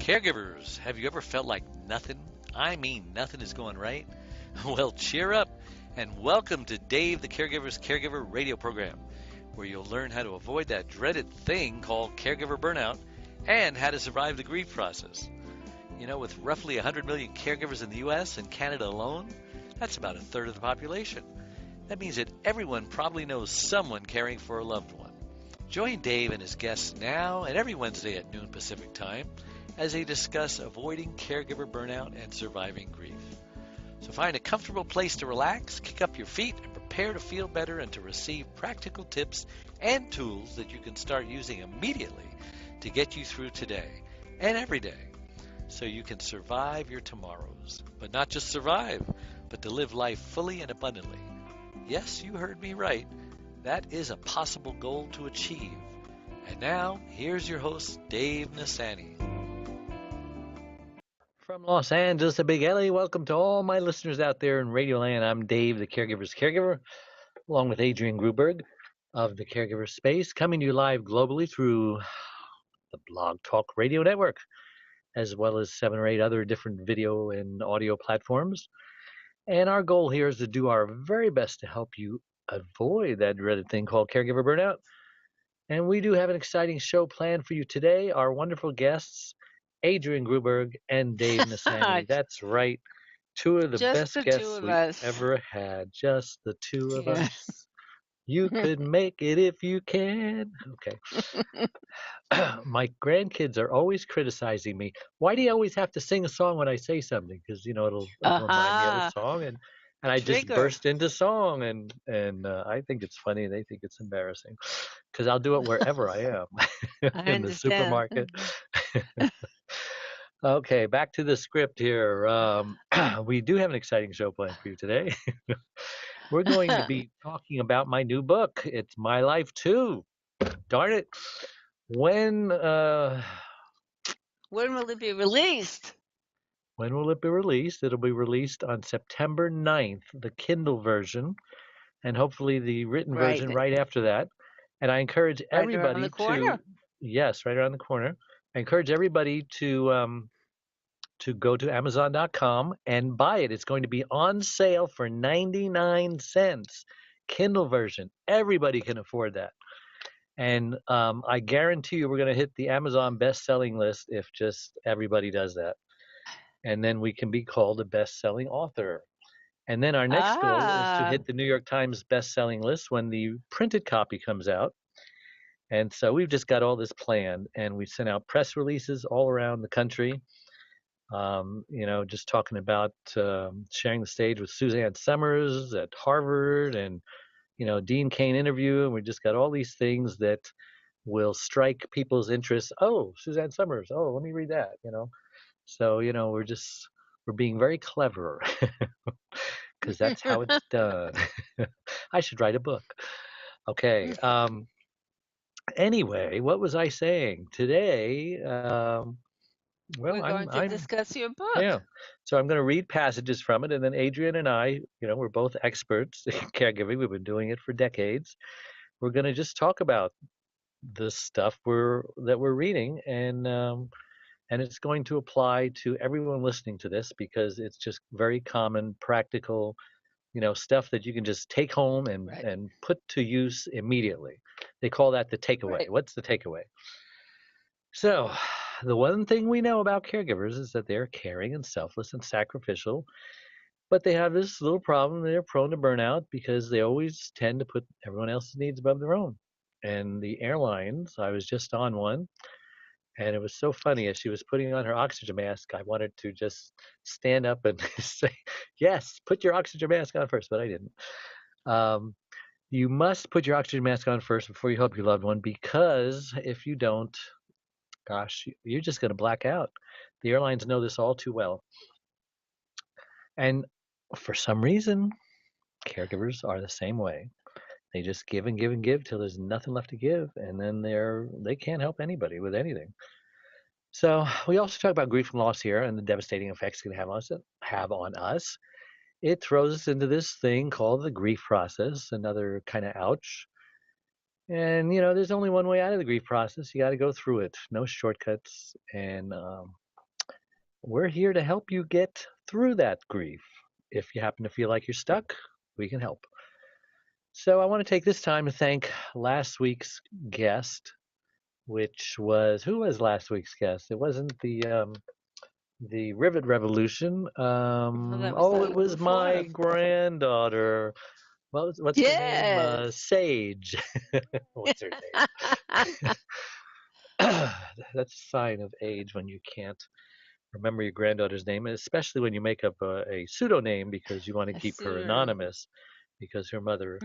Caregivers, have you ever felt like nothing, I mean nothing is going right? Well, cheer up and welcome to Dave the Caregiver's Caregiver radio program, where you'll learn how to avoid that dreaded thing called caregiver burnout and how to survive the grief process. You know, with roughly 100 million caregivers in the US and Canada alone, that's about a third of the population. That means that everyone probably knows someone caring for a loved one. Join Dave and his guests now and every Wednesday at noon Pacific Time as they discuss avoiding caregiver burnout and surviving grief. So find a comfortable place to relax, kick up your feet, and prepare to feel better and to receive practical tips and tools that you can start using immediately to get you through today and every day so you can survive your tomorrows. But not just survive, but to live life fully and abundantly. Yes, you heard me right. That is a possible goal to achieve. And now, here's your host, Dave Nassaney. From Los Angeles to Big Alley, welcome to all my listeners out there in Radio Land. I'm Dave, the Caregiver's Caregiver, along with Adrienne Gruberg of the Caregiver Space, coming to you live globally through the Blog Talk Radio Network, as well as 7 or 8 other different video and audio platforms. And our goal here is to do our very best to help you avoid that dreaded thing called caregiver burnout. And we do have an exciting show planned for you today. Our wonderful guests, Adrienne Gruberg and Dave Nassaney. That's right. 2 of the best guests we've ever had. Just the 2 of us. You could make it if you can. Okay. My grandkids are always criticizing me. Why do you always have to sing a song when I say something? Because, you know, it'll remind me of a song. And I just burst into song. And I think it's funny. They think it's embarrassing. Because I'll do it wherever I am. In the supermarket. Okay, back to the script here. We do have an exciting show planned for you today. We're going to be talking about my new book. It's My Life Too. Darn it. When will it be released? When will it be released? It'll be released on September 9th, the Kindle version, and hopefully the written version right after that. And I encourage everybody yes, right around the corner. I encourage everybody to go to Amazon.com and buy it. It's going to be on sale for 99 cents. Kindle version. Everybody can afford that. And I guarantee you we're going to hit the Amazon best-selling list if just everybody does that. And then we can be called a best-selling author. And then our next goal is to hit the New York Times best-selling list when the printed copy comes out. And so we've just got all this planned, and we sent out press releases all around the country. You know, just talking about sharing the stage with Suzanne Summers at Harvard and, you know, Dean Cain interview. And we just got all these things that will strike people's interest. Oh, Suzanne Summers. Oh, let me read that, you know. So, you know, we're being very clever because that's how it's done. I should write a book. Okay. Anyway, what was I saying? Today, we're going to discuss your book. Yeah. So I'm going to read passages from it, and then Adrienne and I, you know, we're both experts in caregiving. We've been doing it for decades. We're going to just talk about the stuff that we're reading, and it's going to apply to everyone listening to this because it's just very common, practical, you know, stuff that you can just take home and put to use immediately. They call that the takeaway. Right. What's the takeaway? So the one thing we know about caregivers is that they're caring and selfless and sacrificial, but they have this little problem. They're prone to burnout because they always tend to put everyone else's needs above their own. And the airlines, I was just on one, and it was so funny. As she was putting on her oxygen mask, I wanted to just stand up and say, yes, put your oxygen mask on first, but I didn't. You must put your oxygen mask on first before you help your loved one, because if you don't, gosh, you're just going to black out. The airlines know this all too well. And for some reason, caregivers are the same way. They just give and give and give till there's nothing left to give, and then they can't help anybody with anything. So we also talk about grief and loss here and the devastating effects it can have on us. It throws us into this thing called the grief process, another kind of ouch. And, you know, there's only one way out of the grief process. You got to go through it. No shortcuts. And we're here to help you get through that grief. If you happen to feel like you're stuck, we can help. So I want to take this time to thank last week's guest, which was, who was last week's guest? It wasn't the Rivet Revolution. Well, that was the It week was my before. granddaughter. What's her name? Yes. Sage. What's her name? That's a sign of age when you can't remember your granddaughter's name, especially when you make up a pseudonym because you want to A keep her pseudonym. anonymous, because her mother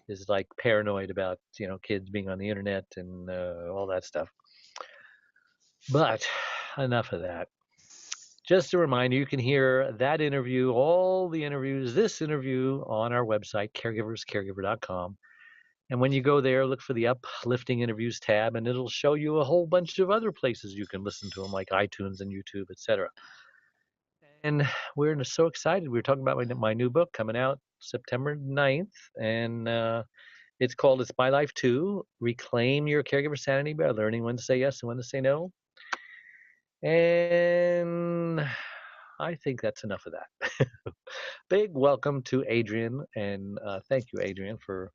is like paranoid about kids being on the internet and all that stuff. But enough of that. Just a reminder, you can hear that interview, all the interviews, this interview on our website, caregiverscaregiver.com. And when you go there, look for the uplifting interviews tab, and it'll show you a whole bunch of other places you can listen to them, like iTunes and YouTube, etc. And we're so excited. We were talking about my new book coming out September 9th, and it's called It's My Life Too, Reclaim Your Caregiver Sanity by Learning When to Say Yes and When to Say No. And I think that's enough of that. Big welcome to Adrienne, and thank you, Adrienne, for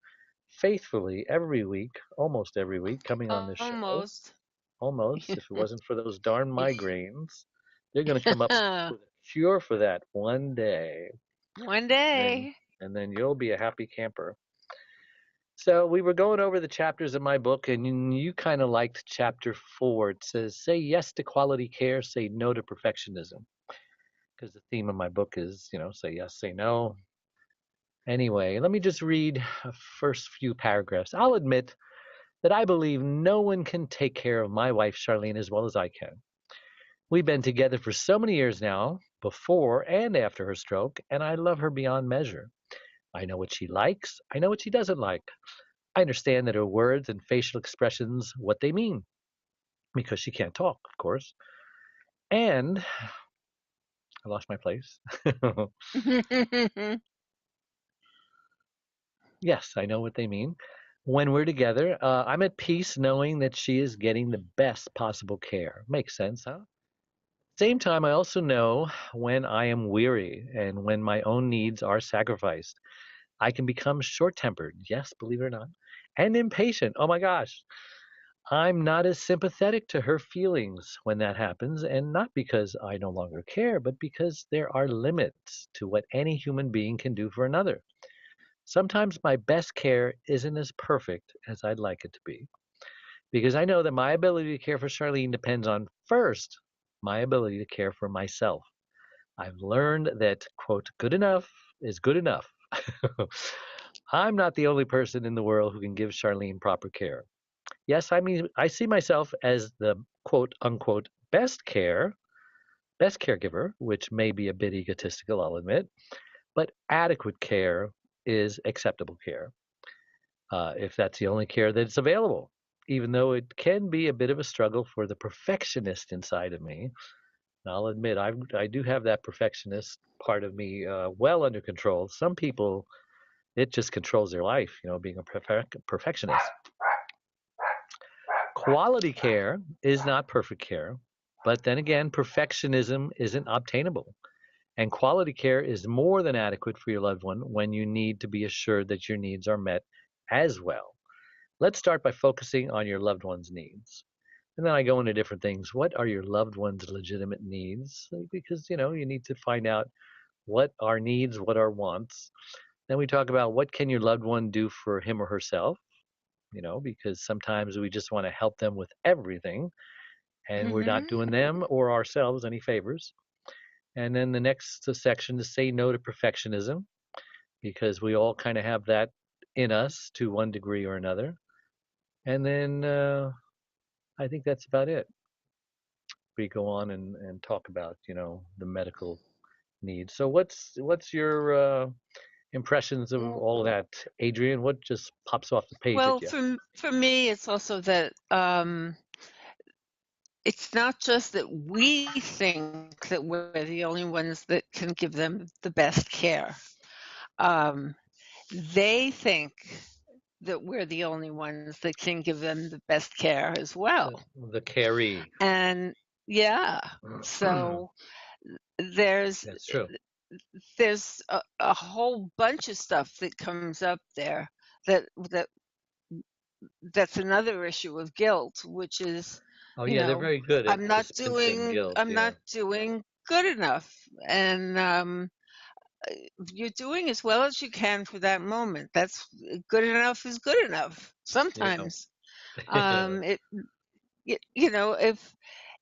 faithfully every week, almost every week, coming on this show. Almost. Almost. If it wasn't for those darn migraines, they're going to come up with a cure for that one day. One And, day. and then you'll be a happy camper. So we were going over the chapters of my book, and you kind of liked chapter 4. It says, say yes to quality care, say no to perfectionism. Because the theme of my book is, say yes, say no. Anyway, let me just read the first few paragraphs. I'll admit that I believe no one can take care of my wife, Charlene, as well as I can. We've been together for so many years now, before and after her stroke, and I love her beyond measure. I know what she likes. I know what she doesn't like. I understand that her words and facial expressions, what they mean, because she can't talk, of course. And I lost my place. Yes, I know what they mean. When we're together, I'm at peace knowing that she is getting the best possible care. Makes sense, huh? Same time, I also know when I am weary and when my own needs are sacrificed. I can become short tempered, yes, believe it or not, and impatient. Oh my gosh. I'm not as sympathetic to her feelings when that happens, and not because I no longer care, but because there are limits to what any human being can do for another. Sometimes my best care isn't as perfect as I'd like it to be, because I know that my ability to care for Charlene depends on, first, my ability to care for myself. I've learned that, quote, good enough is good enough. I'm not the only person in the world who can give Charlene proper care. Yes, I mean, I see myself as the quote unquote best caregiver, which may be a bit egotistical, I'll admit, but adequate care is acceptable care, if that's the only care that's available, even though it can be a bit of a struggle for the perfectionist inside of me. And I'll admit, I do have that perfectionist part of me well under control. Some people, it just controls their life, being a perfectionist. Quality care is not perfect care, but then again, perfectionism isn't obtainable. And quality care is more than adequate for your loved one when you need to be assured that your needs are met as well. Let's start by focusing on your loved one's needs. And then I go into different things. What are your loved one's legitimate needs? Because, you need to find out what are needs, what are wants. Then we talk about what can your loved one do for him or herself, because sometimes we just want to help them with everything and we're not doing them or ourselves any favors. And then the next section is say no to perfectionism, because we all kind of have that in us to one degree or another. And then I think that's about it. We go on and talk about, the medical needs. So what's your impressions of all of that, Adrienne? What just pops off the page Well, at you? for me, it's also that it's not just that we think that we're the only ones that can give them the best care. They think that we're the only ones that can give them the best care as well. The caree. And yeah, so there's That's true. there's a whole bunch of stuff that comes up there that that's another issue of guilt, which is, Oh you yeah, they're know, very good at dispensing guilt. I'm Yeah. not doing good enough, and you're doing as well as you can for that moment. That's good enough is good enough. Yeah. Sometimes, it you know,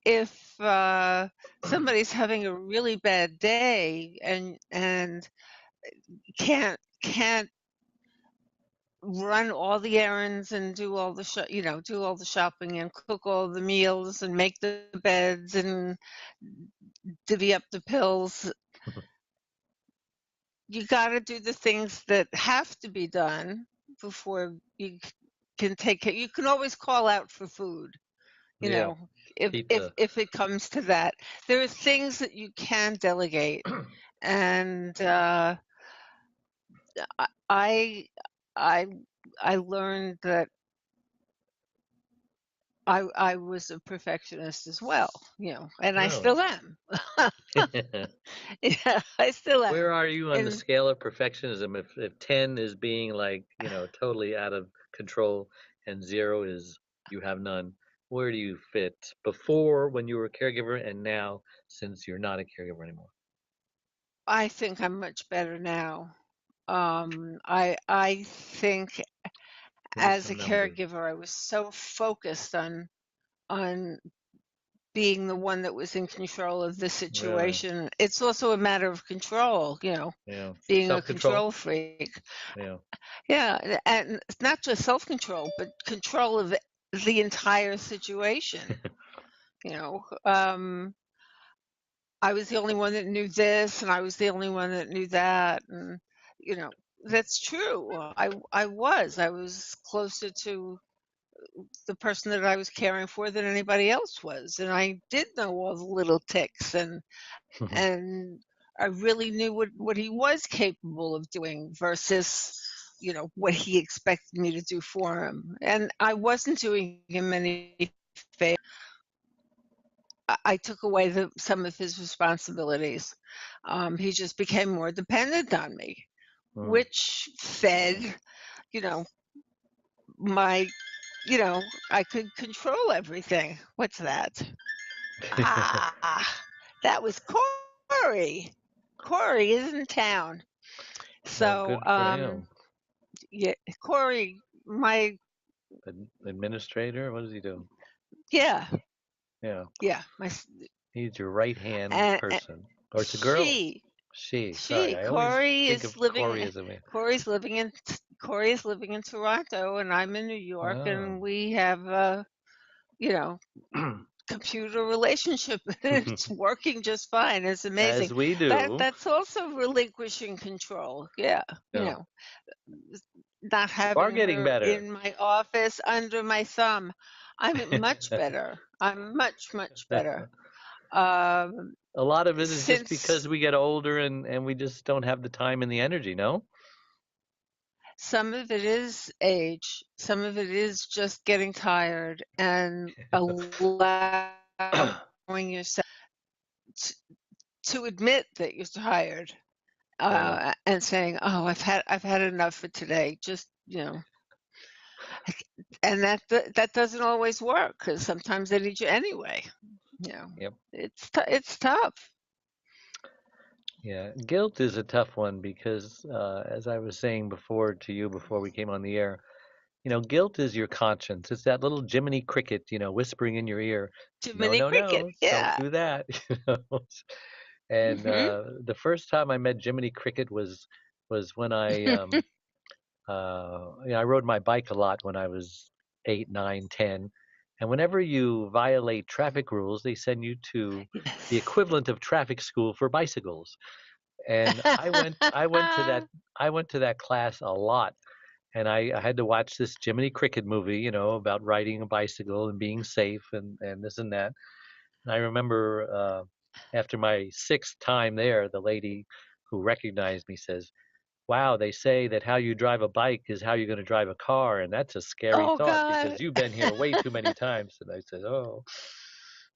if somebody's having a really bad day and can't run all the errands and do all the do all the shopping and cook all the meals and make the beds and divvy up the pills. You got to do the things that have to be done before you can take care. You can always call out for food, you Yeah. know, if if Pizza. if it comes to that. There are things that you can delegate, and I I I learned that I was a perfectionist as well, and I Really? still am. Yeah, I still am. Where are you on the And scale of perfectionism? If 10 is being like, totally out of control and 0 is you have none, where do you fit before when you were a caregiver and now since you're not a caregiver anymore? I think I'm much better now. I think Give me as a some numbers. caregiver, I was so focused on being the one that was in control of the Really? situation. It's also a matter of control, Yeah. being a Self-control? control freak. Yeah. Yeah, and it's not just self-control, but control of the entire situation. You know, I was the only one that knew this, and I was the only one that knew that, and you know, that's true. I was closer to the person that I was caring for than anybody else was, and I did know all the little ticks, and I really knew what he was capable of doing versus what he expected me to do for him, and I wasn't doing him any favors. I took away some of his responsibilities. He just became more dependent on me, Mm. which fed, you know, my, I could control everything. What's that? Ah, that was Corey. Corey is in town. Well, So, good for him. yeah, Corey, Administrator? What does he do? yeah, Yeah. yeah, He's your right hand and person. Or it's a girl. she, She. Sorry, She, I always think of Corey as a man. Corey's living in Corey is living in Toronto and I'm in New York Oh. and we have a, you know, computer relationship. It's working just fine. It's amazing. As we do. That's also relinquishing control. Yeah, Yeah. not You are having getting her better. in my office under my thumb. I'm much better. I'm much better. Um, A lot of it is just since because we get older and we just don't have the time and the energy, no? Some of it is age, some of it is just getting tired and allowing yourself t to admit that you're tired, Yeah. and saying, "Oh, I've had enough for today." Just, and that doesn't always work because sometimes they need you anyway, you know. Yep. It's tough. Yeah. Guilt is a tough one because, as I was saying before to you before we came on the air, guilt is your conscience. It's that little Jiminy Cricket, whispering in your ear, no, Jiminy no, Cricket, no, don't yeah. do that. And Mhm. the first time I met Jiminy Cricket was when I rode my bike a lot when I was 8, 9, 10. And whenever you violate traffic rules, they send you to the Yes. equivalent of traffic school for bicycles. And I went to that class a lot, and I had to watch this Jiminy Cricket movie, about riding a bicycle and being safe and this and that. And I remember after my sixth time there, the lady who recognized me says, "Wow, they say that how you drive a bike is how you're going to drive a car, and that's a scary Oh thought god. because you've been here way too many times." And I said, "Oh,"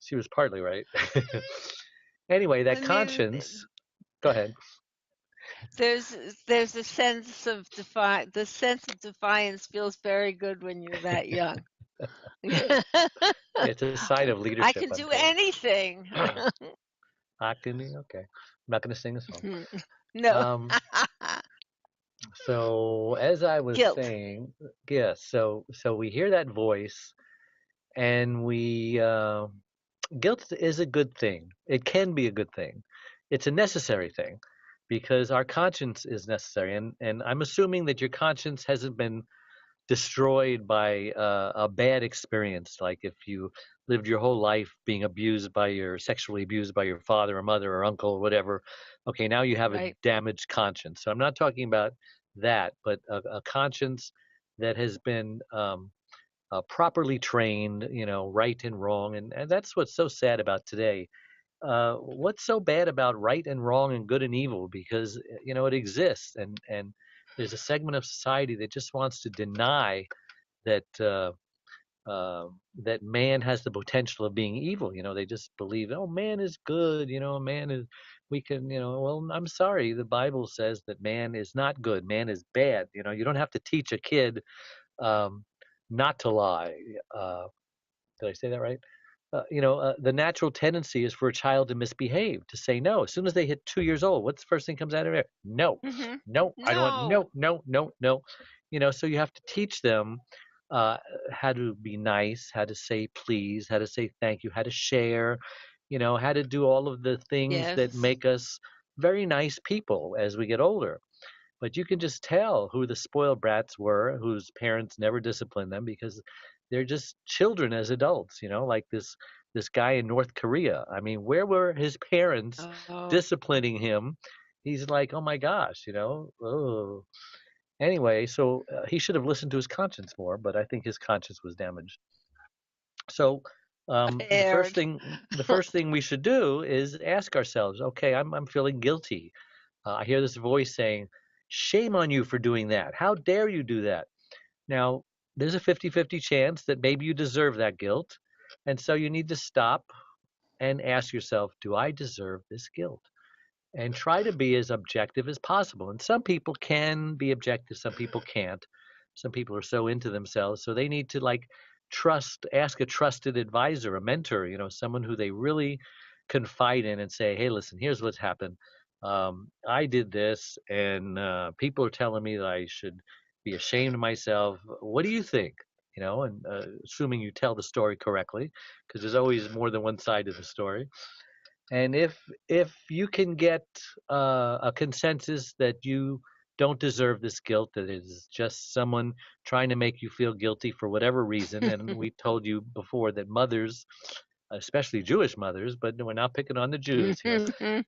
she was partly right. Anyway, that I mean, conscience. Go ahead. there's there's a sense of the sense of defiance feels very good when you're that young. It's a sign of I leadership, can I'm do told. anything. I can. Okay. I'm not going to sing a song. No. Um, so as I was Guilt. saying, yes. So we hear that voice, and we guilt is a good thing. It can be a good thing. It's a necessary thing because our conscience is necessary. And I'm assuming that your conscience hasn't been destroyed by a bad experience, like if you lived your whole life being sexually abused by your father or mother or uncle or whatever. Okay, now you have a Right. damaged conscience. So I'm not talking about that, but a conscience that has been properly trained, right and wrong. And that's what's so sad about today. What's so bad about right and wrong and good and evil? Because it exists, and there's a segment of society that just wants to deny that that man has the potential of being evil. They just believe, oh, man is good. Man is we can. Well, I'm sorry. The Bible says that man is not good. Man is bad. You don't have to teach a kid um, not to lie. Uh, did I say that right? The natural tendency is for a child to misbehave, to say no. As soon as they hit 2 years old, what's the first thing comes out of their mouth? No, Mhm. no, I don't want, No. no, no, no, no. So you have to teach them uh, how to be nice, how to say please, how to say thank you, how to share, how to do all of the things that Yes. make us very nice people as we get older. But you can just tell who the spoiled brats were, whose parents never disciplined them because they're just children as adults, like this guy in North Korea. I mean, where were his parents Oh. disciplining him? He's like, oh my gosh, oh. Anyway, so he should have listened to his conscience more, but I think his conscience was damaged. So the first Aired. thing the first thing we should do is ask ourselves, okay, I'm feeling guilty. I hear this voice saying, shame on you for doing that. How dare you do that? Now, there's a 50-50 chance that maybe you deserve that guilt. And so you need to stop and ask yourself, do I deserve this guilt? And try to be as objective as possible. And some people can be objective, some people can't. Some people are so into themselves, so they need to ask a trusted advisor, a mentor, someone who they really confide in and say, hey, listen, here's what's happened. I did this, and people are telling me that I should be ashamed of myself. What do you think? And assuming you tell the story correctly, because there's always more than one side to the story. And if you can get a consensus that you don't deserve this guilt, that it is just someone trying to make you feel guilty for whatever reason, and we told you before that mothers, especially Jewish mothers, but we're not picking on the Jews here,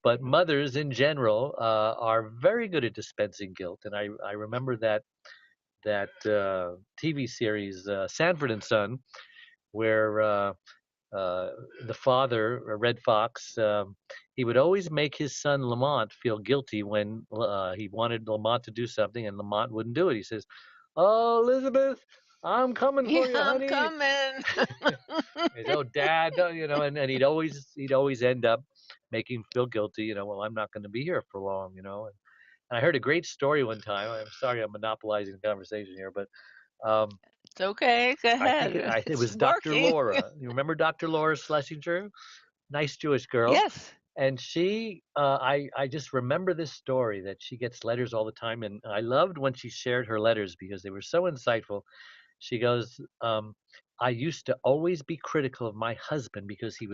but mothers in general are very good at dispensing guilt. And I remember that TV series Sanford and Son, where uh, the father, Red Fox, he would always make his son Lamont feel guilty when he wanted Lamont to do something and Lamont wouldn't do it. He says, "Oh, Elizabeth, I'm coming Yeah, for you, I'm honey." coming. He says, "Oh, Dad," and he'd always end up making him feel guilty. Well, I'm not going to be here for long. And I heard a great story one time. I'm sorry I'm monopolizing the conversation here, but um, It's okay. Go I think ahead. it It's was Dr. working. Laura. You remember Dr. Laura Schlesinger? Nice Jewish girl. Yes. And she, I just remember this story that she gets letters all the time. And I loved when she shared her letters because they were so insightful. She goes, I used to always be critical of my husband because he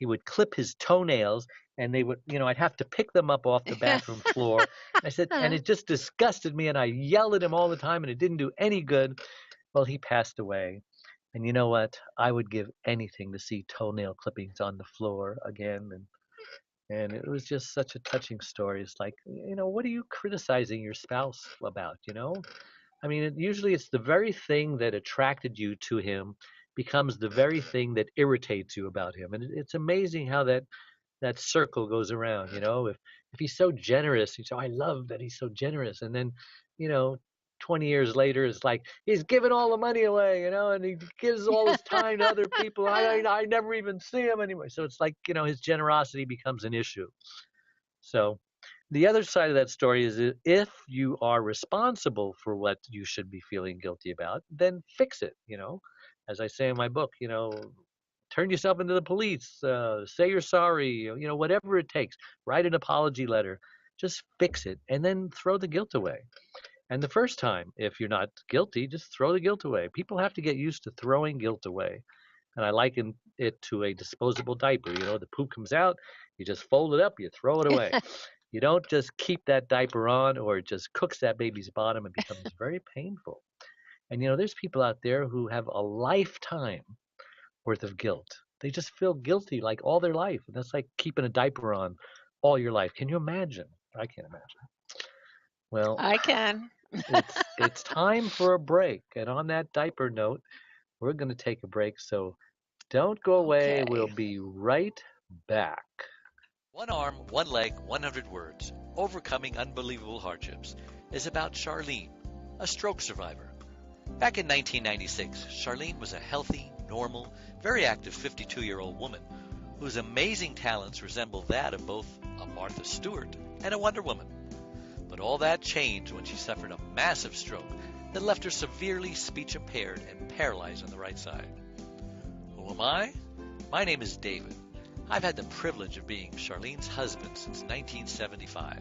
would clip his toenails and they would, I'd have to pick them up off the bathroom floor. I said, and it just disgusted me. And I yelled at him all the time and it didn't do any good. Well, he passed away. And you know what? I would give anything to see toenail clippings on the floor again. And it was just such a touching story. It's like, what are you criticizing your spouse about? I mean, usually it's the very thing that attracted you to him becomes the very thing that irritates you about him. And it's amazing how that circle goes around. If he's so generous, you say, I love that he's so generous. And then, you know, 20 years later is like, he's giving all the money away, and he gives all his time to other people. I never even see him anymore. So it's like, his generosity becomes an issue. So the other side of that story is that if you are responsible for what you should be feeling guilty about, then fix it. As I say in my book, turn yourself into the police, say you're sorry, whatever it takes, write an apology letter, just fix it, and then throw the guilt away. And the first time, if you're not guilty, just throw the guilt away. People have to get used to throwing guilt away. And I liken it to a disposable diaper. The poop comes out, you just fold it up, you throw it away. You don't just keep that diaper on, or it just cooks that baby's bottom and becomes very painful. And there's people out there who have a lifetime worth of guilt. They just feel guilty like all their life. And that's like keeping a diaper on all your life. Can you imagine? I can't imagine. Well, I can. it's time for a break. And on that diaper note, we're going to take a break. So don't go away. Okay. We'll be right back. One Arm, One Leg, 100 Words, Overcoming Unbelievable Hardships is about Charlene, a stroke survivor. Back in 1996, Charlene was a healthy, normal, very active 52-year-old woman whose amazing talents resembled that of both a Martha Stewart and a Wonder Woman. But all that changed when she suffered a massive stroke that left her severely speech impaired and paralyzed on the right side. Who am I? My name is David. I've had the privilege of being Charlene's husband since 1975.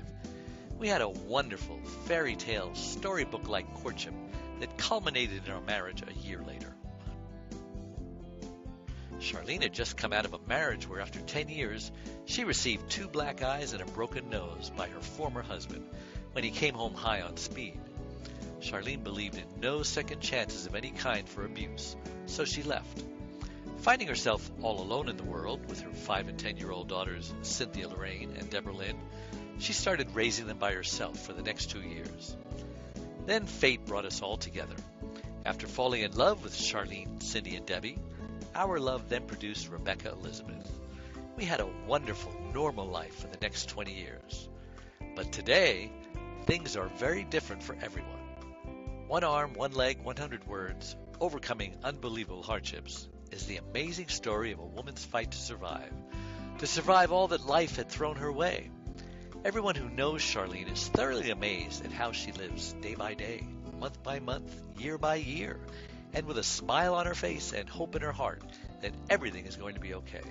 We had a wonderful fairy tale storybook-like courtship that culminated in our marriage a year later. Charlene had just come out of a marriage where after 10 years, she received 2 black eyes and a broken nose by her former husband when he came home high on speed. Charlene believed in no second chances of any kind for abuse, so she left. Finding herself all alone in the world with her 5 and 10-year-old daughters, Cynthia Lorraine and Deborah Lynn, she started raising them by herself for the next 2 years. Then fate brought us all together. After falling in love with Charlene, Cindy, and Debbie, our love then produced Rebecca Elizabeth. We had a wonderful, normal life for the next 20 years. But today, things are very different for everyone. One Arm, One Leg, 100 Words, Overcoming Unbelievable Hardships is the amazing story of a woman's fight to survive all that life had thrown her way. Everyone who knows Charlene is thoroughly amazed at how she lives day by day, month by month, year by year, and with a smile on her face and hope in her heart that everything is going to be okay.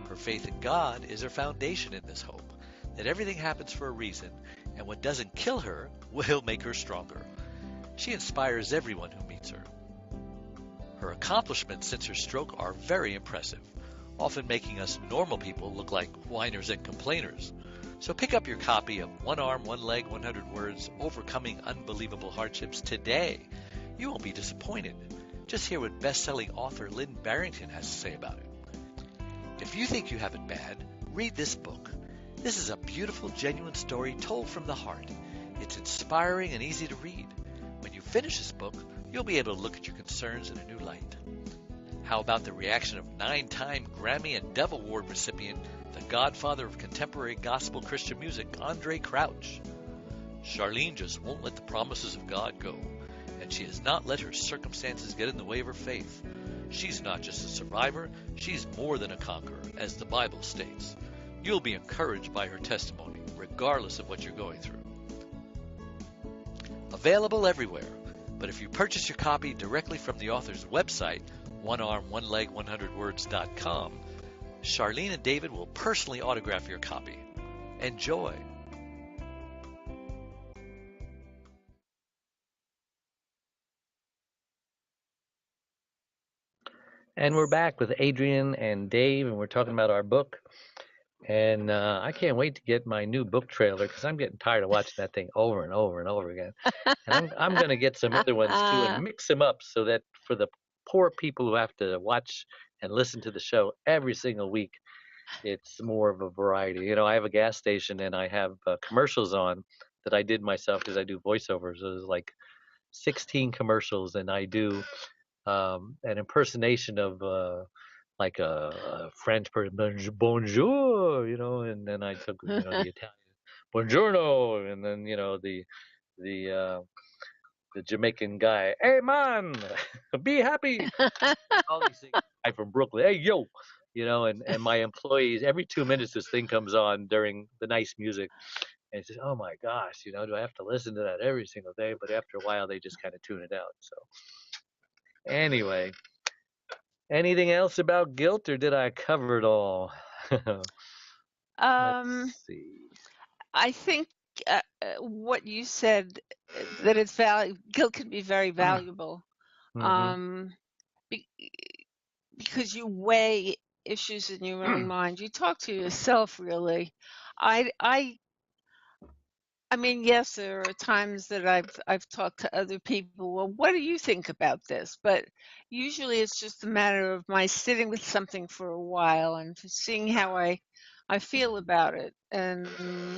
Her faith in God is her foundation in this hope, that everything happens for a reason, and what doesn't kill her will make her stronger. She inspires everyone who meets her. Her accomplishments since her stroke are very impressive, often making us normal people look like whiners and complainers. So pick up your copy of One Arm, One Leg, 100 Words, Overcoming Unbelievable Hardships today. You won't be disappointed. Just hear what best-selling author Lynn Barrington has to say about it. If you think you have it bad, read this book. This is a beautiful, genuine story told from the heart. It's inspiring and easy to read. When you finish this book, you'll be able to look at your concerns in a new light. How about the reaction of 9-time Grammy and Dove Award recipient, the godfather of contemporary gospel Christian music, Andre Crouch? Charlene just won't let the promises of God go, and she has not let her circumstances get in the way of her faith. She's not just a survivor, she's more than a conqueror, as the Bible states. You'll be encouraged by her testimony, regardless of what you're going through. Available everywhere, but if you purchase your copy directly from the author's website, onearmonleg100words.com, Charlene and David will personally autograph your copy. Enjoy! And we're back with Adrienne and Dave, and we're talking about our book. And I can't wait to get my new book trailer because I'm getting tired of watching that thing over and over and over again. And I'm going to get some other ones too and mix them up so that for the poor people who have to watch and listen to the show every single week, it's more of a variety. I have a gas station and I have commercials on that I did myself because I do voiceovers. So there's like 16 commercials, and I do an impersonation of like a French person, bonjour, and then I took the Italian, buongiorno, and then the the Jamaican guy, hey man, be happy. All these things. I'm from Brooklyn. Hey yo, and my employees, every 2 minutes this thing comes on during the nice music, and it says, oh my gosh, do I have to listen to that every single day? But after a while, they just kind of tune it out. So anyway, anything else about guilt, or did I cover it all? Um, Let's see. I think what you said, that guilt can be very valuable. Mm-hmm. Be, because you weigh issues in your own mind. You talk to yourself, really. I mean, yes, there are times that I've talked to other people. Well, what do you think about this? But usually, it's just a matter of my sitting with something for a while and seeing how I feel about it, and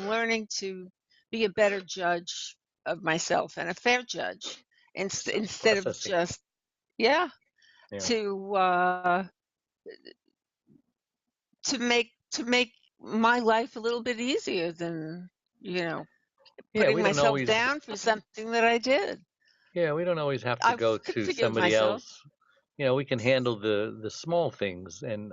learning to be a better judge of myself and a fair judge, instead of Processing. just yeah Yeah. to make my life a little bit easier than Yeah, putting we don't myself always. down for something that I did. Yeah, we don't always have to I go could to forgive somebody myself. else. We can handle the small things, and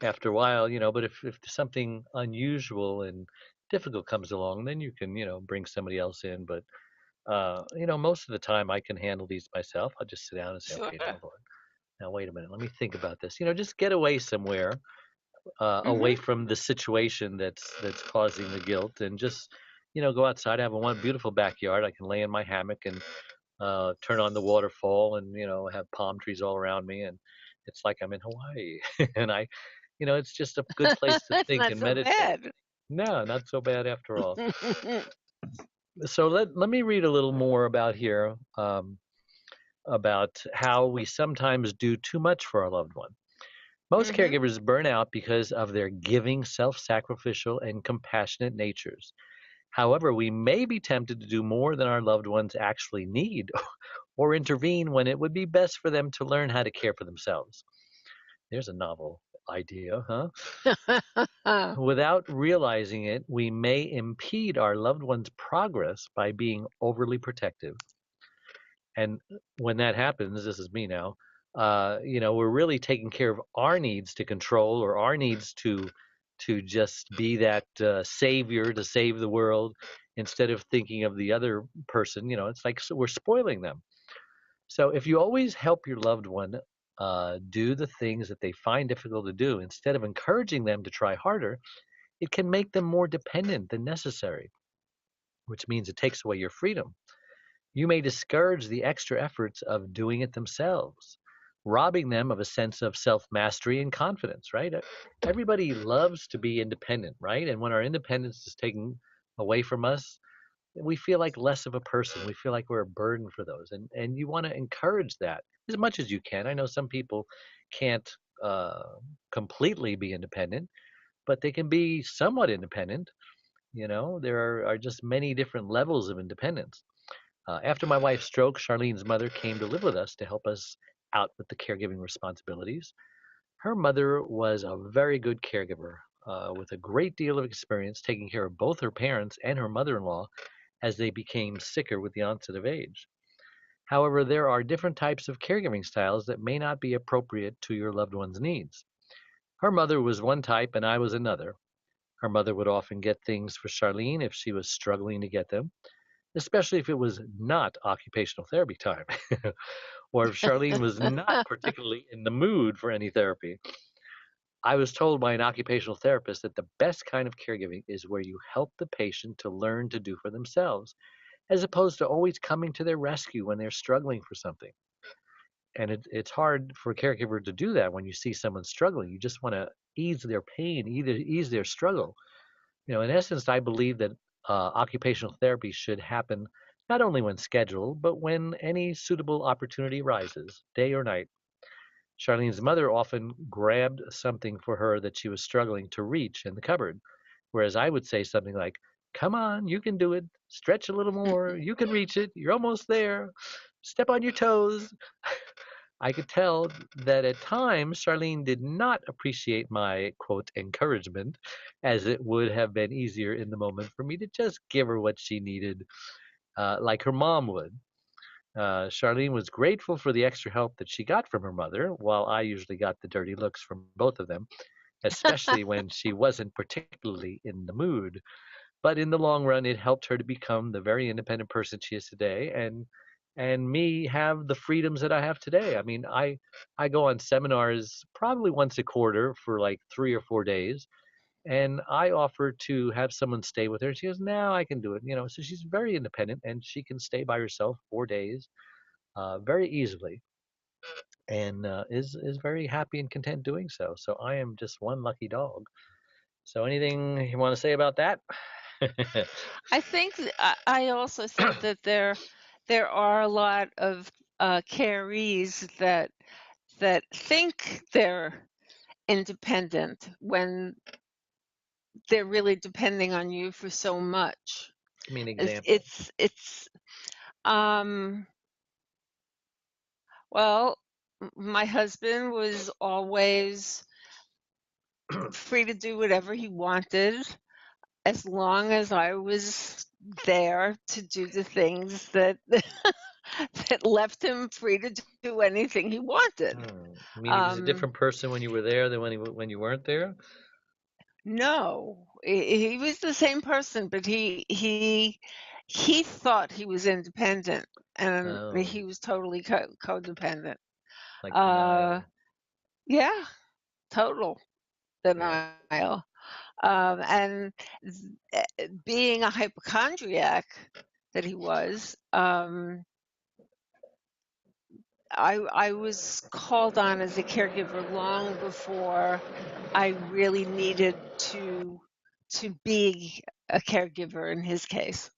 after a while, but if something unusual and difficult comes along, then you can, bring somebody else in. But most of the time I can handle these myself. I'll just sit down and say, Sure. okay, now Lord, now wait a minute, let me think about this. Just get away somewhere, away Mhm. from the situation that's causing the guilt, and just go outside. I have a one beautiful backyard. I can lay in my hammock and turn on the waterfall, and have palm trees all around me, and it's like I'm in Hawaii. And it's just a good place to That's think not and so meditate. bad. No, not so bad after all. So let me read a little more about here, about how we sometimes do too much for our loved one. Most Mhm. caregivers burn out because of their giving, self-sacrificial, and compassionate natures. However, we may be tempted to do more than our loved ones actually need, or intervene when it would be best for them to learn how to care for themselves. There's a novel idea, huh? Without realizing it, we may impede our loved one's progress by being overly protective. And when that happens, this is me now, we're really taking care of our needs to control, or our needs to just be that savior to save the world, instead of thinking of the other person. It's like, so we're spoiling them. So if you always help your loved one do the things that they find difficult to do, instead of encouraging them to try harder, it can make them more dependent than necessary, which means it takes away your freedom. You may discourage the extra efforts of doing it themselves, robbing them of a sense of self mastery and confidence, right? Everybody loves to be independent, right? And when our independence is taken away from us, we feel like less of a person. We feel like we're a burden for those. And you want to encourage that as much as you can. I know some people can't uh, completely be independent, but they can be somewhat independent. There are just many different levels of independence. After my wife's stroke, Charlene's mother came to live with us to help us out with the caregiving responsibilities. Her mother was a very good caregiver, with a great deal of experience taking care of both her parents and her mother in law as they became sicker with the onset of age. However, there are different types of caregiving styles that may not be appropriate to your loved one's needs. Her mother was one type and I was another. Her mother would often get things for Charlene if she was struggling to get them, especially if it was not occupational therapy time, or if Charlene was not particularly in the mood for any therapy. I was told by an occupational therapist that the best kind of caregiving is where you help the patient to learn to do for themselves, as opposed to always coming to their rescue when they're struggling for something. And it's hard for a caregiver to do that when you see someone struggling. You just want to ease their pain, either ease their struggle. In essence, I believe that occupational therapy should happen not only when scheduled, but when any suitable opportunity arises, day or night. Charlene's mother often grabbed something for her that she was struggling to reach in the cupboard, whereas I would say something like, come on, you can do it. Stretch a little more. You can reach it. You're almost there. Step on your toes. I could tell that at times Charlene did not appreciate my, quote, encouragement, as it would have been easier in the moment for me to just give her what she needed, like her mom would. Charlene was grateful for the extra help that she got from her mother, while I usually got the dirty looks from both of them, especially when she wasn't particularly in the mood. But in the long run, it helped her to become the very independent person she is today, and me have the freedoms that I have today. I mean, I go on seminars probably once a quarter for like 3 or 4 days, and I offer to have someone stay with her. She goes, "No, I can do it." So she's very independent, and she can stay by herself 4 days very easily, and is very happy and content doing so. So I am just one lucky dog. So anything you want to say about that? I think I also think that there are a lot of carees that think they're independent when they're really depending on you for so much. Give me an It's example. it's um well, my husband was always free to do whatever he wanted as long as I was there to do the things that that left him free to do anything he wanted. I mean, he was a Um, different person when you were there than when you weren't there. no, he was the same person, but he thought he was independent, and Oh, he was totally codependent. like Uh, denial. yeah, total Yeah, denial. And being a hypochondriac that he was, I was called on as a caregiver long before I really needed to be a caregiver in his case.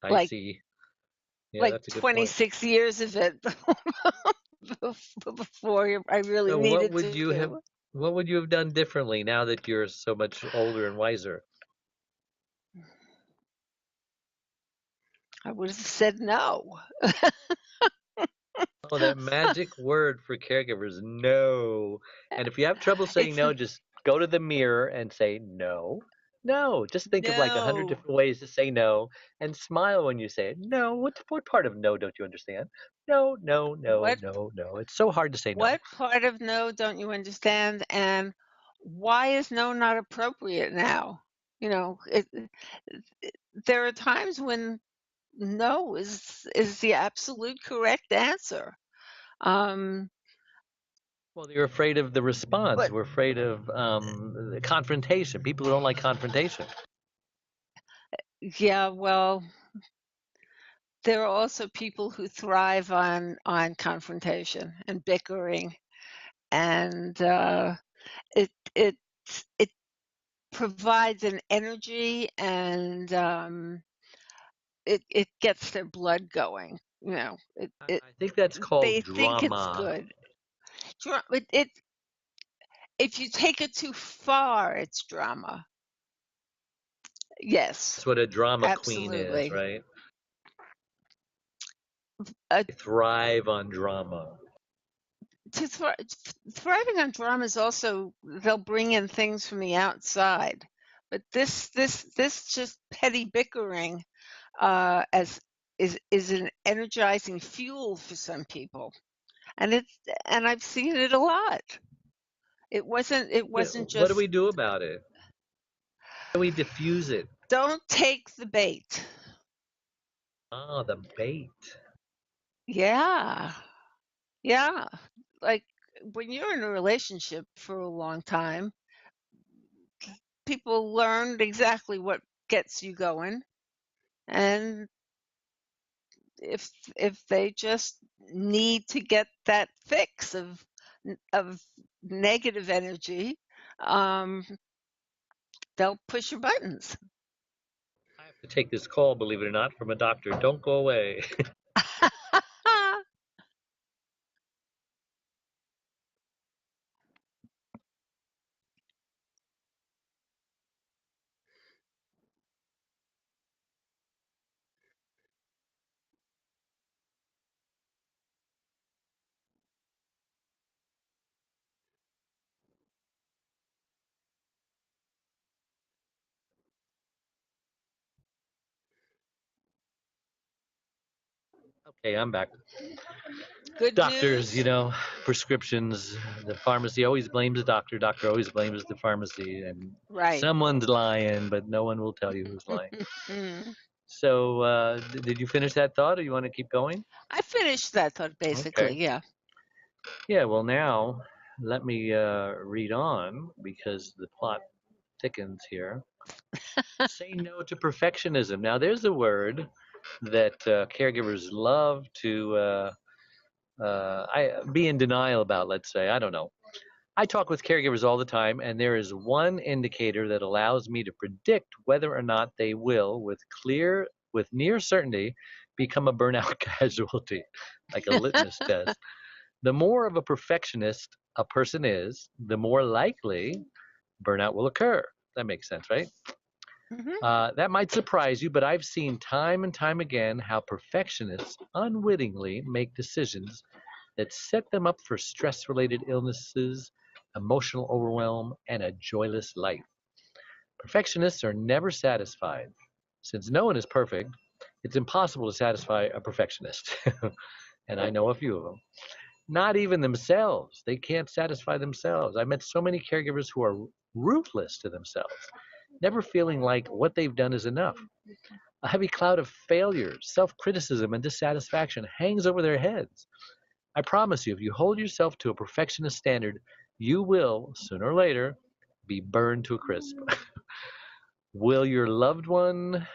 I Like see. Yeah, that's a good point. 26 years of it before I really So needed to. what would you have done differently now that you're so much older and wiser? I would have said no. Oh, that magic word for caregivers, no. And if you have trouble saying It's no, just go to the mirror and say no. No. Just think of like 100 no. different ways to say no and smile when you say it. No. What part of no don't you understand? No, no, no, What no, no. It's so hard to say no. what part of no don't you understand? And why is no not appropriate now? You know, there are times when no is the absolute correct answer. Um, Well, you're afraid of the response. but We're afraid of the confrontation. People who don't like confrontation. yeah, well, there are also people who thrive on confrontation and bickering, and it it it provides an energy, and it gets their blood going. You know, I think that's called they think it's drama. good. It if you take it too far, it's drama. Yes, That's what a drama queen is, absolutely. right? Uh, They thrive on drama. thriving on drama is also they'll bring in things from the outside, but this just petty bickering as is an energizing fuel for some people, and I've seen it a lot. It Yeah, wasn't what do just we do about it? How do we diffuse it? don't take the bait. Ah, the bait. Yeah, yeah. Like when you're in a relationship for a long time, people learned exactly what gets you going, and if they just need to get that fix of negative energy, um, they'll push your buttons. I have to take this call, believe it or not, from a doctor. Don't go away. Okay, I'm back. Good Doctors, news. prescriptions. The pharmacy always blames the doctor. Doctor always blames the pharmacy, and Right. someone's lying, but no one will tell you who's lying. So, did you finish that thought, or you want to keep going? I finished that thought basically, Okay. yeah. Yeah. Well, now let me read on because the plot thickens here. Say no to perfectionism. Now, there's a word that caregivers love to be in denial about. Let's say, I don't know. I talk with caregivers all the time, and there is one indicator that allows me to predict whether or not they will, with near certainty, become a burnout casualty, like a litmus test. The more of a perfectionist a person is, the more likely burnout will occur. That makes sense, right? That might surprise you, but I've seen time and time again how perfectionists unwittingly make decisions that set them up for stress related illnesses, emotional overwhelm, and a joyless life. Perfectionists are never satisfied. Since no one is perfect, it's impossible to satisfy a perfectionist. And I know a few of them. Not even themselves. They can't satisfy themselves. I've met so many caregivers who are ruthless to themselves, never feeling like what they've done is enough. A heavy cloud of failure, self criticism, and dissatisfaction hangs over their heads. I promise you, if you hold yourself to a perfectionist standard, you will, sooner or later, be burned to a crisp. Will your loved one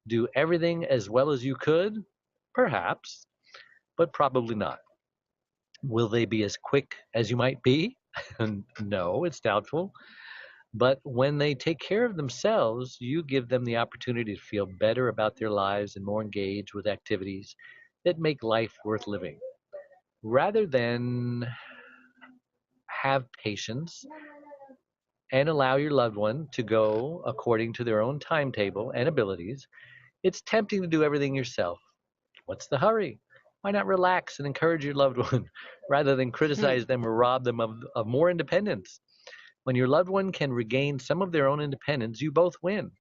do everything as well as you could? Perhaps, but probably not. Will they be as quick as you might be? No, it's doubtful. But when they take care of themselves, you give them the opportunity to feel better about their lives and more engaged with activities that make life worth living. Rather than have patience and allow your loved one to go according to their own timetable and abilities, it's tempting to do everything yourself. What's the hurry? Why not relax and encourage your loved one rather than criticize them or rob them of more independence? When your loved one can regain some of their own independence, you both win.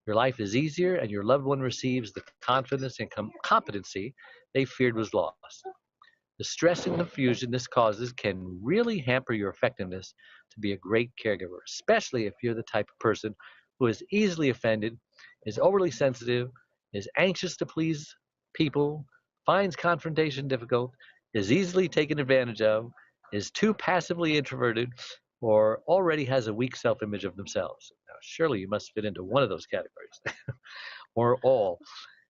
Your life is easier, and your loved one receives the confidence and competency they feared was lost. The stress and confusion this causes can really hamper your effectiveness to be a great caregiver, especially if you're the type of person who is easily offended, is overly sensitive, is anxious to please people, finds confrontation difficult, is easily taken advantage of, is too passively introverted, or already has a weak self image of themselves. Now, surely you must fit into one of those categories, or all.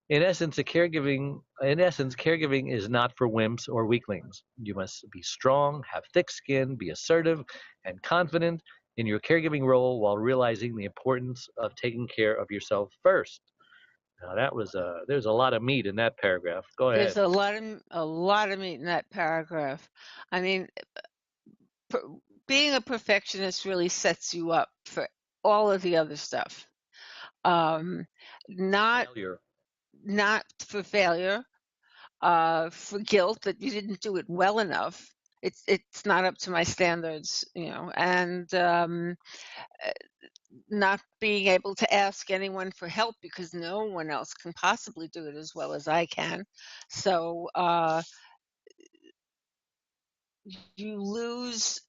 In essence, caregiving is not for wimps or weaklings. You must be strong, have thick skin, be assertive and confident in your caregiving role while realizing the importance of taking care of yourself first. Now that was there's a lot of meat in that paragraph. Go ahead. There's a lot of meat in that paragraph. I mean, being a perfectionist really sets you up for all of the other stuff. Not Failure. not for failure, for guilt that you didn't do it well enough. It's not up to my standards, and not being able to ask anyone for help because no one else can possibly do it as well as I can. So you lose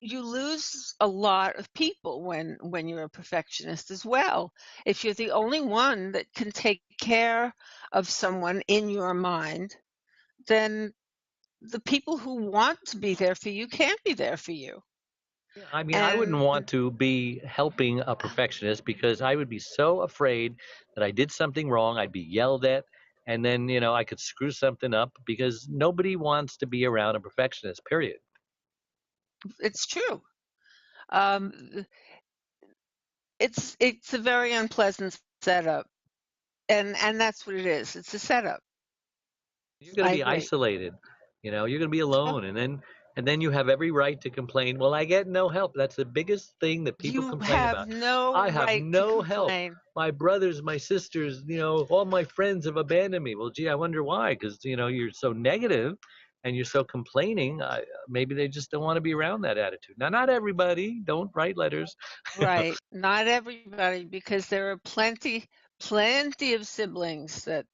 you lose a lot of people when you're a perfectionist as well. If you're the only one that can take care of someone in your mind, then the people who want to be there for you can't be there for you. Yeah, I mean, I wouldn't And want to be helping a perfectionist because I would be so afraid that I did something wrong. I'd be yelled at, and then, I could screw something up because nobody wants to be around a perfectionist, period. it's true. Um, it's a very unpleasant setup, and that's what it is. It's a setup. You're going to I be agree. isolated. You're going to be Yeah. alone, and then you have every right to complain. Well, I get no help. That's the biggest thing that people You complain have about. no I have right to no help. complain. My brothers, my sisters, all my friends have abandoned me. Well, gee, I wonder why. Because you're so negative, and you're so complaining. Maybe they just don't want to be around that attitude. Now, not everybody. Don't write letters. Right. Not everybody, because there are plenty of siblings that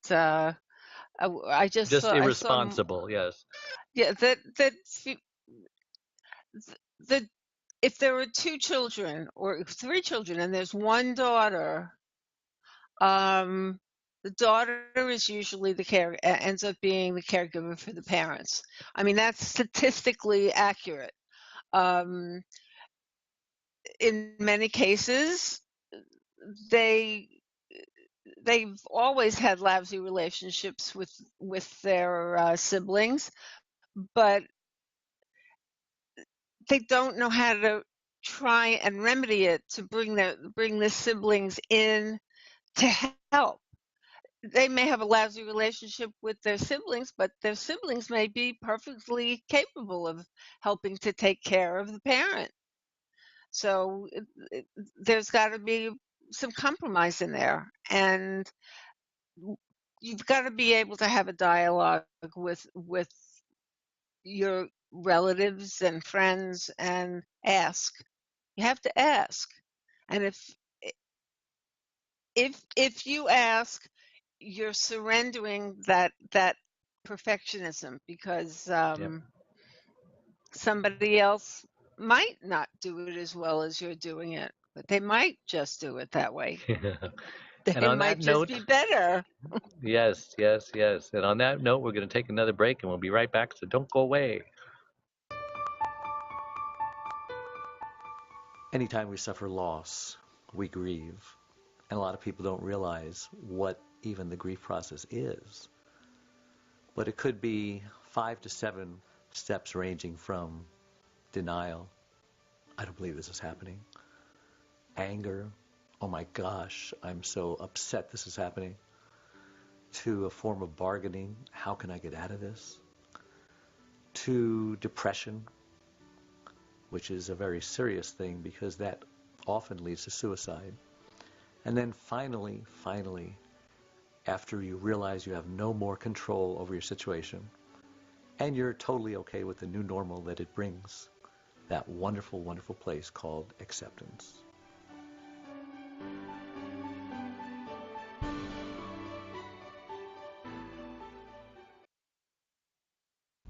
I just Just saw, irresponsible. Yes. yeah, that if there were 2 children or 3 children and there's one daughter, the daughter is usually ends up being the caregiver for the parents. I mean, that's statistically accurate. Um, in many cases, they they've always had lousy relationships with their siblings, but they don't know how to try and remedy it to bring the siblings in to help. They may have a lousy relationship with their siblings, but their siblings may be perfectly capable of helping to take care of the parent. So there's got to be some compromise in there, and you've got to be able to have a dialogue with your relatives and friends and ask. You have to ask, and if you ask, you're surrendering that perfectionism because Yep. somebody else might not do it as well as you're doing it, but they might just do it that way. And They on that might just note, be better. yes, yes, yes. And on that note, we're going to take another break and we'll be right back. So don't go away. Anytime we suffer loss, we grieve. And a lot of people don't realize what even the grief process is. But it could be 5 to 7 steps ranging from denial, I don't believe this is happening, anger, oh my gosh, I'm so upset this is happening, to a form of bargaining, how can I get out of this, to depression, which is a very serious thing because that often leads to suicide. And then finally, after you realize you have no more control over your situation and you're totally okay with the new normal that it brings, that wonderful, wonderful place called acceptance.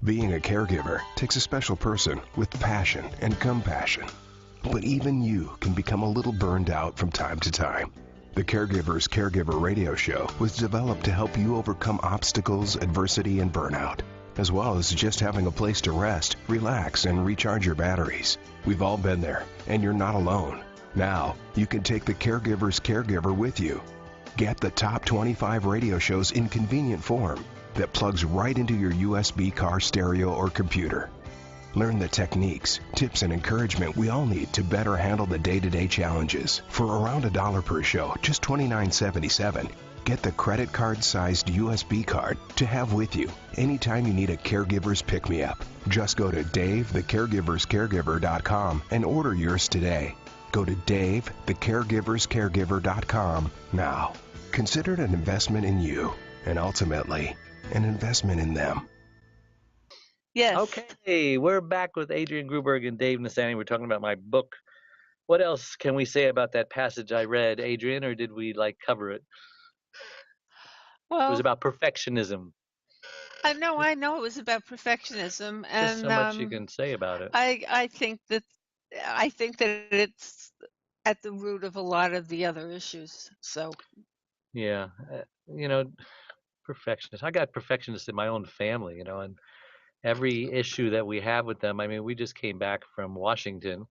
Being a caregiver takes a special person with passion and compassion. But even you can become a little burned out from time to time. The Caregiver's Caregiver radio show was developed to help you overcome obstacles, adversity, and burnout, as well as just having a place to rest, relax, and recharge your batteries. We've all been there, and you're not alone. Now, you can take the Caregiver's Caregiver with you. Get the top 25 radio shows in convenient form that plugs right into your USB car stereo or computer. Learn the techniques, tips, and encouragement we all need to better handle the day-to-day challenges. For around $1 per show, just $29.77, get the credit card-sized USB card to have with you anytime you need a caregiver's pick-me-up. Just go to DaveTheCaregiversCaregiver.com and order yours today. Go to DaveTheCaregiversCaregiver.com now. Consider it an investment in you, and ultimately, an investment in them. Yes. Okay, we're back with Adrienne Gruberg and Dave Nassaney. We're talking about my book. What else can we say about that passage I read, Adrienne, or did we cover it? It was Well, about perfectionism. I know it was about perfectionism, Just so and much you can say about it. I think that it's at the root of a lot of the other issues. So Yeah, you know, perfectionist. I got perfectionists in my own family, and every issue that we have with them. I mean, we just came back from Washington,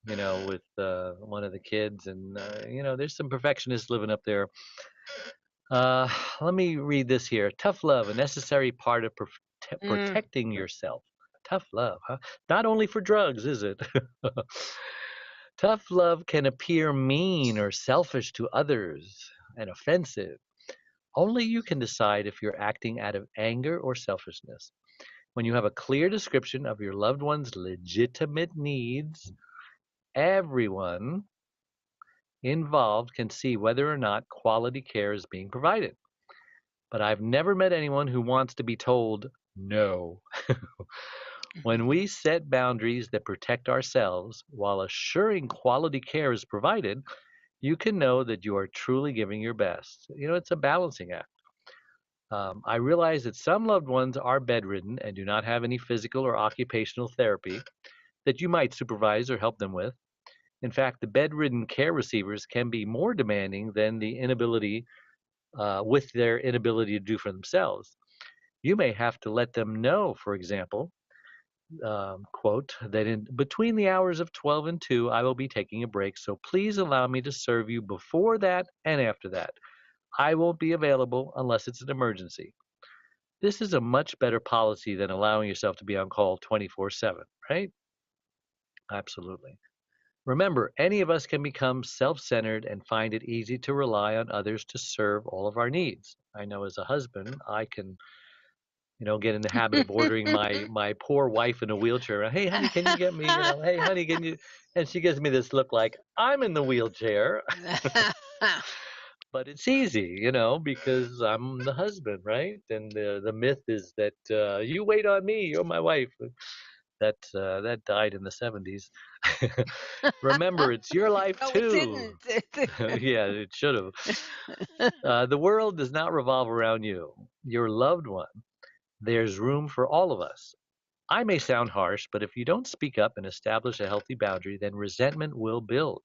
with one of the kids, and there's some perfectionists living up there. Let me read this here. Tough love, a necessary part of protecting yourself. Tough love, huh? Not only for drugs, is it? Tough love can appear mean or selfish to others and offensive. Only you can decide if you're acting out of anger or selfishness. When you have a clear description of your loved one's legitimate needs, everyone involved can see whether or not quality care is being provided. But I've never met anyone who wants to be told no. When we set boundaries that protect ourselves while assuring quality care is provided, you can know that you are truly giving your best. It's a balancing act. I realize that some loved ones are bedridden and do not have any physical or occupational therapy that you might supervise or help them with. In fact, the bedridden care receivers can be more demanding than the inability with their inability to do for themselves. You may have to let them know, for example, quote, that in between the hours of 12 and 2, I will be taking a break, so please allow me to serve you before that and after that. I won't be available unless it's an emergency. This is a much better policy than allowing yourself to be on call 24/7, right? Absolutely. Remember, any of us can become self centered and find it easy to rely on others to serve all of our needs. I know as a husband, I can, get in the habit of ordering my poor wife in a wheelchair. Hey, honey, can you get me? Hey, honey, can you? And she gives me this look like I'm in the wheelchair. But it's easy, because I'm the husband, right? And the myth is that you wait on me, you're my wife. That died in the 70s. Remember, it's your life No, too. it didn't. Yeah, it should have. The world does not revolve around you, your loved one. There's room for all of us. I may sound harsh, but if you don't speak up and establish a healthy boundary, then resentment will build.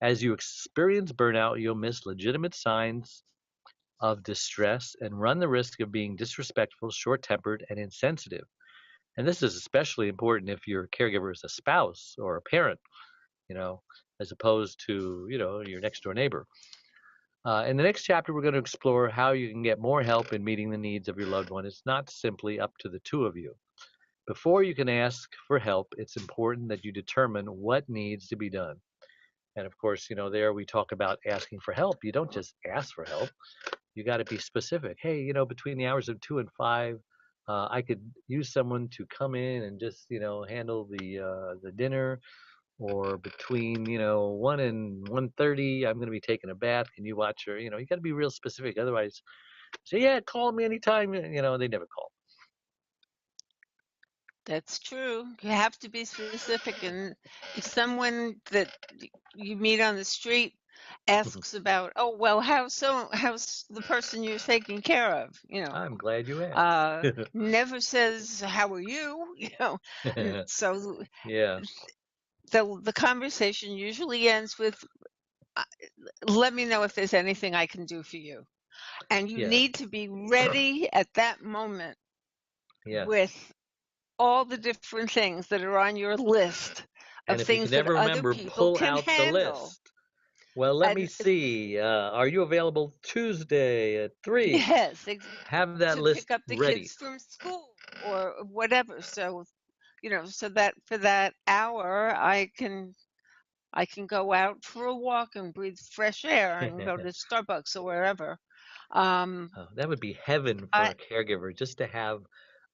As you experience burnout, you'll miss legitimate signs of distress and run the risk of being disrespectful, short tempered, and insensitive. And this is especially important if your caregiver is a spouse or a parent, you know, as opposed to, your next door neighbor. In the next chapter, we're going to explore how you can get more help in meeting the needs of your loved one. It's not simply up to the two of you. Before you can ask for help, it's important that you determine what needs to be done. And of course, there we talk about asking for help. You don't just ask for help. You got to be specific. Hey, between the hours of 2 and 5, I could use someone to come in and just, handle the dinner. Or between, 1 and 1:30, I'm going to be taking a bath. Can you watch her? You got to be real specific. Otherwise, say, yeah, call me anytime. They never call. That's true. You have to be specific. And if someone that you meet on the street asks about, oh, well, how's the person you're taking care of? I'm glad you asked. Never says, how are you? So Yeah. the conversation usually ends with, let me know if there's anything I can do for you. And you need to be ready at that moment with all the different things that are on your list of things that other people can handle. Well, let me see. Are you available Tuesday at 3? Yes, have that to list pick up the ready. Kids from school or whatever. So, so that for that hour, I can go out for a walk and breathe fresh air and go to Starbucks or wherever. That would be heaven for a caregiver, just to have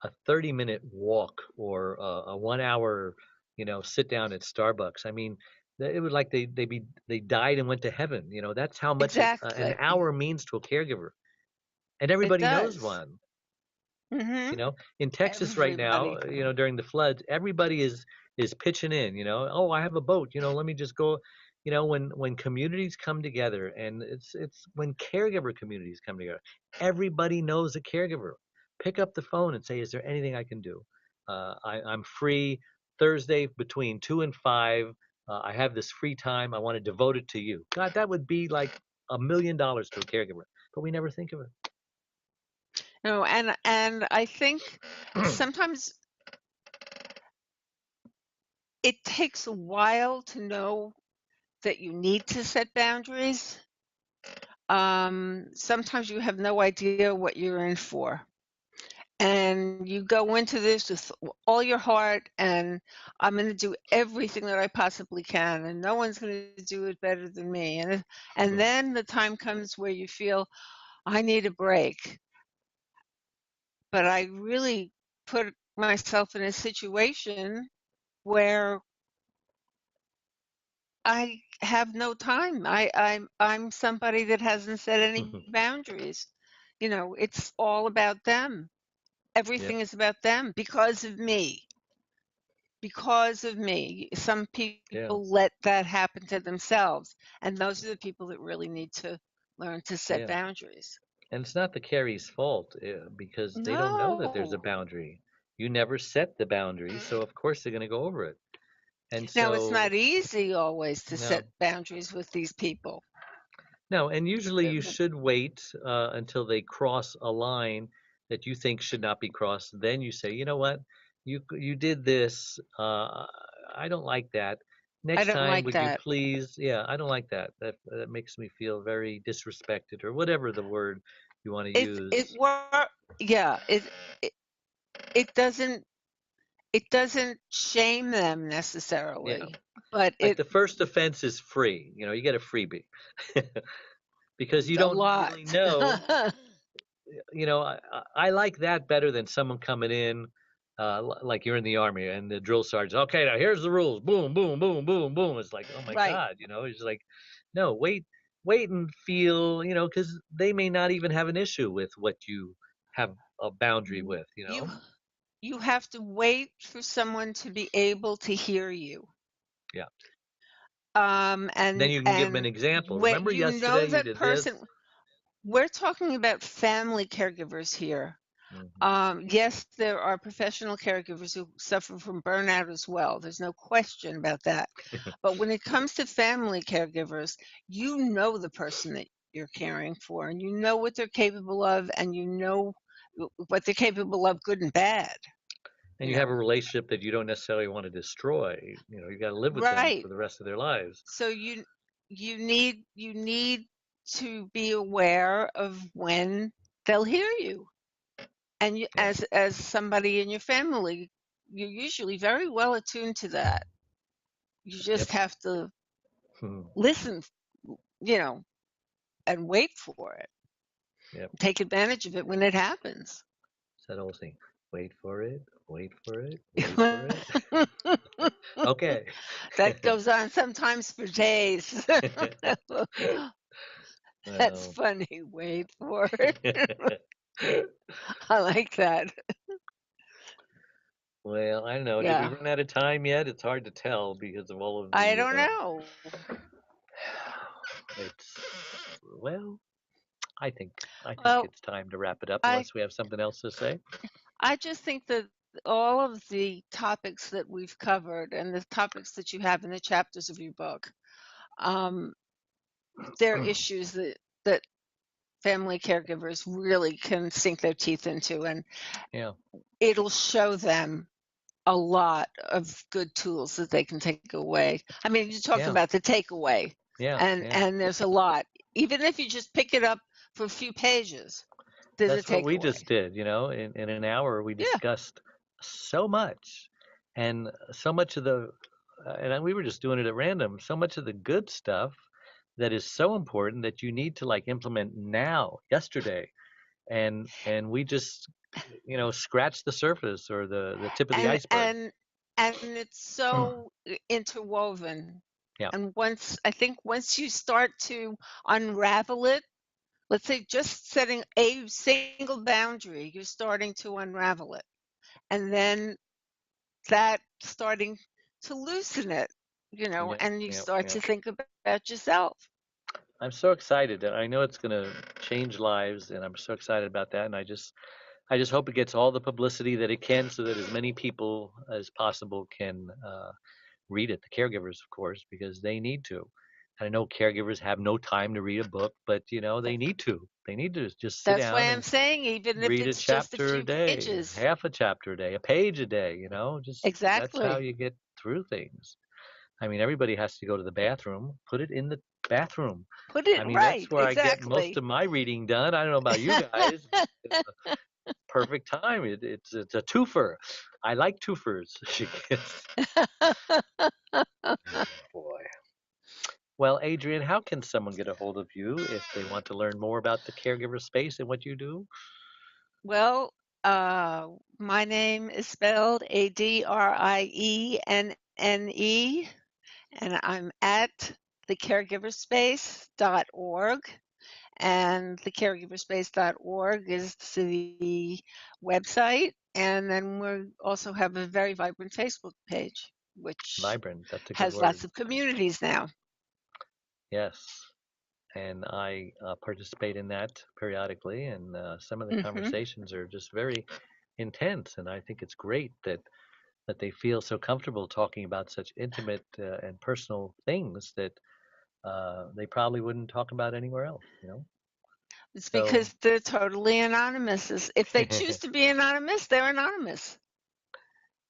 a 30-minute walk or a 1 hour, sit down at Starbucks. I mean, it would like they died and went to heaven. That's how much an hour means to a caregiver, and everybody knows one. Mm-hmm. In Texas right now, during the floods, everybody is pitching in. Oh, I have a boat. Let me just go. When communities come together, and it's when caregiver communities come together, everybody knows a caregiver. Pick up the phone and say, is there anything I can do? I'm free Thursday between 2 and 5. I have this free time. I want to devote it to you. God, that would be like $1 million to a caregiver, but we never think of it. No, and I think sometimes it takes a while to know that you need to set boundaries. Sometimes you have no idea what you're in for. And you go into this with all your heart, and I'm going to do everything that I possibly can, and no one's going to do it better than me. And then the time comes where you feel, I need a break. But I really put myself in a situation where I have no time. I'm somebody that hasn't set any boundaries. It's all about them. Everything is about them because of me. Because of me. Some people let that happen to themselves, and those are the people that really need to learn to set boundaries. And it's not the caree's fault because they don't know that there's a No. boundary. You never set the boundary, so of course they're going to go over it. And Now, it's so, not easy always to set no, boundaries with these people. no. And usually Uh, you should wait until they cross a line that you think should not be crossed. Then you say, you know what, you did this. I don't like that. I Next don't time, like would you that. please? Yeah, I don't like that. That makes me feel very disrespected, or whatever the word you want to It use. work. Yeah. It it doesn't shame them Yeah. necessarily, but Like it the first offense is free. You get a freebie because you a don't lot. really know. I like that better than someone coming in, like you're in the army and the drill sergeant. Okay, now here's the rules. Boom, boom, boom, boom, boom. It's like, oh my Right. God, it's like, no, wait and feel, because they may not even have an issue with what you have a boundary with. You you have to wait for someone to be able to hear you. Yeah. Then And you can give them an example. when Remember you know yesterday you that did this? person, we're talking about family caregivers here. Hmm. Yes, there are professional caregivers who suffer from burnout as well. There's no question about that. But when it comes to family caregivers, you know the person that you're caring for, and you know what they're capable of, and you know what they're capable of, good and bad. And You you have a know, relationship that you don't necessarily want to destroy. You got to live with them right? for the rest of their lives. So you need to be aware of when they'll hear you. And you, Yeah. as somebody in your family, you're usually very well attuned to that. You Yep. just have to Hmm. listen, you know, and wait for it. Yep. Take advantage of it when it happens. It's that old thing. Wait for it. Wait for it. Wait for it. Okay. That goes on sometimes for days. That's Well, funny. Wait for it. I like that. well, I don't know. Did we Yeah. run out of time yet? It's hard to tell because of all of I the. don't know. It's well. I think Well, it's time to wrap it up I unless we have something else to say. I just think that all of the topics that we've covered and the topics that you have in the chapters of your book, um, they're issues that family caregivers really can sink their teeth into, and Yeah. it'll show them a lot of good tools that they can take away. I mean, you talked Yeah. about the takeaway, Yeah. and Yeah. and there's a lot. Even if you just pick it up for a few pages, there's a That's what we takeaway. just did. In an hour, we Yeah. discussed so much, and so much of and we were just doing it at random. So much of the good stuff that is so important that you need to like implement now, yesterday, and we just scratch the surface or the tip of the and iceberg. and and it's so interwoven. Yeah. And once you start to unravel it, let's say just setting a single boundary, you're starting to unravel it, and then that starting to loosen it, Yeah. and you Yeah. start Yeah. to think about yourself. I'm so excited, and I know it's going to change lives, and I'm so excited about that. And I just hope it gets all the publicity that it can, so that as many people as possible can read it. The caregivers, of course, because they need to. And I know caregivers have no time to read a book, but they need to. They need to just sit That's why down I'm and saying, even if read a it's just a chapter a few day, pages. half a chapter a day, a page a day. Just that's how Exactly. you get through things. I mean, everybody has to go to the bathroom. Put it in the bathroom. Put it I mean, that's right. where I get most Exactly. of my reading done. I don't know about you guys. It's a perfect time. It's a twofer. I like twofers. Boy. Well, Adrienne, how can someone get a hold of you if they want to learn more about the caregiver space and what you do? Well, my name is spelled Adrienne, and I'm at thecaregiverspace.org. And thecaregiverspace.org is the website. And then we also have a very vibrant Facebook page, which Vibrant. That's a good has word. lots of communities now. Yes. and I participate in that periodically. And some of the Mm-hmm. conversations are just very intense, and I think it's great that they feel so comfortable talking about such intimate and personal things that they probably wouldn't talk about anywhere else. It's So, because they're totally anonymous. If they choose to be anonymous, they're anonymous.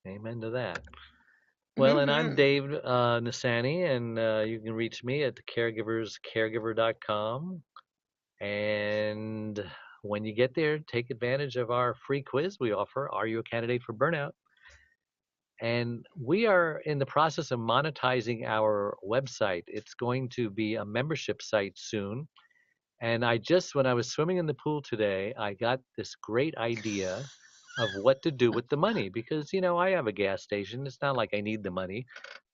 amen to that. Well, and I'm Mm-hmm. Dave Nassaney, and you can reach me at caregiverscaregiver.com. And when you get there, take advantage of our free quiz we offer. Are you a candidate for burnout? And we are in the process of monetizing our website. It's going to be a membership site soon. And when I was swimming in the pool today, I got this great idea of what to do with the money because, I have a gas station. It's not like I need the money,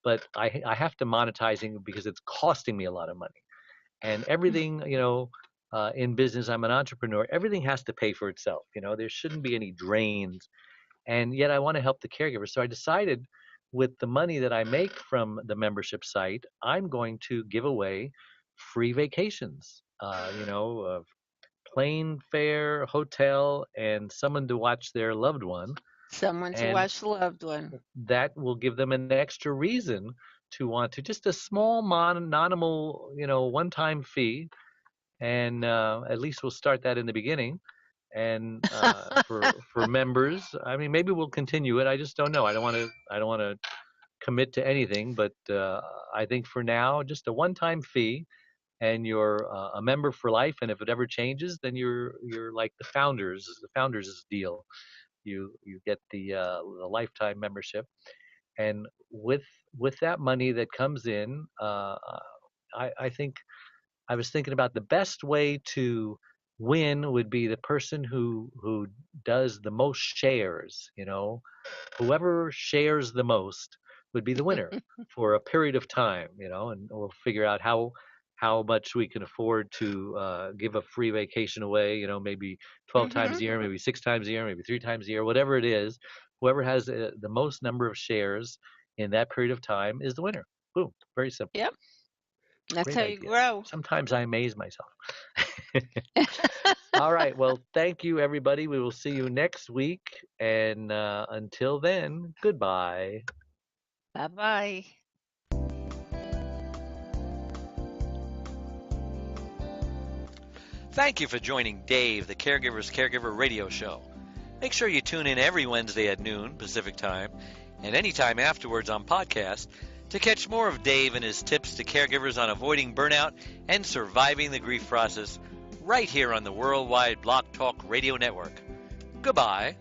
but I have to monetize it because it's costing me a lot of money. And everything, in business, I'm an entrepreneur. Everything has to pay for itself. There shouldn't be any drains, and yet I want to help the caregiver. So I decided with the money that I make from the membership site, I'm going to give away free vacations, plane fare, hotel, and someone to watch their loved one. Someone to And watch the loved one. that will give them an extra reason to want to, just a small nominal, one-time fee. And at least we'll start that in the beginning. And for members, I mean, maybe we'll continue it. I just don't know. I don't want to commit to anything, but I think for now, just a one-time fee, and you're a member for life. And if it ever changes, then you're like the founders deal. You get the lifetime membership, and with that money that comes in, I think I was thinking about the best way to win would be the person who does the most shares. Whoever shares the most would be the winner for a period of time. And we'll figure out how much we can afford to give a free vacation away. Maybe 12 times Mm-hmm. a year, maybe 6 times a year, maybe 3 times a year, whatever it is. Whoever has the most number of shares in that period of time is the winner. Boom, very simple. Yep. That's Great how you idea. grow. Sometimes I amaze myself. All right. Well, thank you, everybody. We will see you next week. And until then, goodbye. Bye-bye. Thank you for joining Dave, the Caregiver's Caregiver radio show. Make sure you tune in every Wednesday at noon Pacific Time and anytime afterwards on podcast to catch more of Dave and his tips to caregivers on avoiding burnout and surviving the grief process right here on the Worldwide Block Talk Radio Network. Goodbye.